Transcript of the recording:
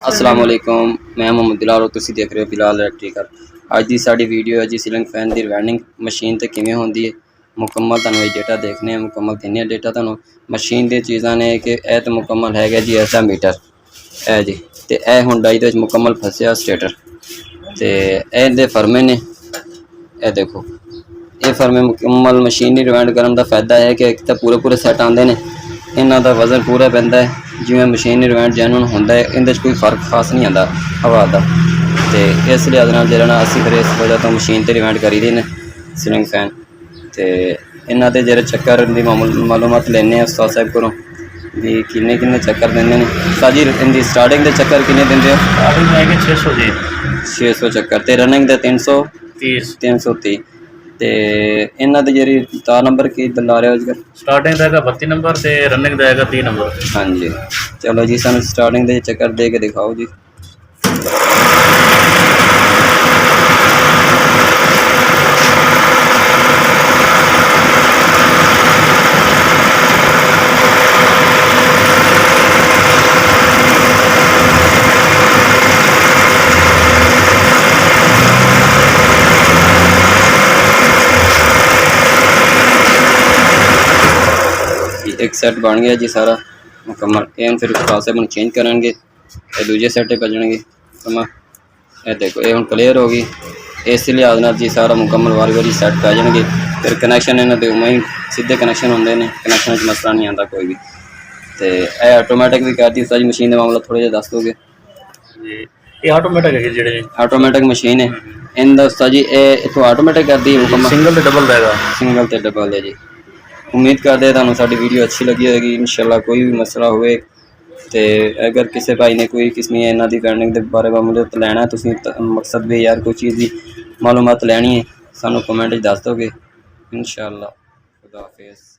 अस्सलाम वालेकुम, मैं मोहम्मद बिलाल और तुसी देख रहे हो बिलाल इलेक्ट्रिकल। अज की साड़ी वीडियो है जी सीलिंग फैन की वैंडिंग मशीन तो किमें होंदी है मुकम्मल तुहानू डेटा देखने मुकम्मल देने डेटा तुहानू मशीन दी चीज़ां ने कि यह तो मुकम्मल है जी ऐसा मीटर है जी तो यह हुंडाई दे मुकम्मल फसया स्टेटर तो यह फर्मे ने यह देखो ये फर्मे मुकम्मल मशीन रिवाइंड करने का फायदा है कि एक तो पूरे पूरे सैट आते हैं इन्हों का वजन पूरा पैंदा है जिवें मशीन रिवाइंड जैनुअन होंदा है इहदे कोई फर्क खास नहीं आता हवा का तो इस लिहाज नाल जिहड़ा ना असीं फिर इस वजह तो मशीन ते रिवाइंड करी दी ने सीलिंग फैन तो इन्हां दे जिहड़े चक्कर दी मालूमात लैने उस्ताद साहब कोलों भी किन्ने किन्ने चक्कर देंदे ने साजी इनकी स्टार्टिंग के चक्कर किन्ने दिंदे हो? स्टार्टिंग में 600 जी 600 चक्कर तो रनिंग के 330 तो इन्हों की जी तार नंबर की ला रहे हो अजकल? स्टार्टिंग का 32 नंबर तो रनिंग का 30 नंबर। हाँ जी चलो जी सू स्टार्टिंग के चक्कर दे के दिखाओ जी। एक सैट बन गया जी सारा मुकम्मल ये फिर उस्ताद साहब हम चेंज करेंगे दूजे सैट पे जाएंगे ये देखो ये हम क्लीयर होगी इस लिहाज नाल जी सारा मुकम्मल वारी वारी सैट पै जाएंगे फिर कनैक्शन इन्हों के उमें ही सीधे कनैक्शन होंगे ने कनैक्शन मसला नहीं आता कोई भी तो यह ऑटोमैटिक भी कर दी उस्ताद जी मशीन का मामला थोड़ा जिहा दस दोगे? ये ऑटोमैटिक है जी ऑटोमैटिक मशीन है इनका उस्ताद जी ये इतों ऑटोमैटिक कर दी मुकम्मल सिंगल तो डबल रहेगा सिंगल तो डबल है जी। उम्मीद करते तुहानू साडी वीडियो अच्छी लगी होगी इंशाल्लाह कोई भी मसला होए तो अगर किसी भाई ने कोई किस्म इन्हों की वैंडिंग के बारे मामूलत लैना तुसीं मकसद भी यार कोई चीज़ की मालूमात लैनी है सानू कमेंट दस दोगे इंशाल्लाह। खुदा हाफिज़।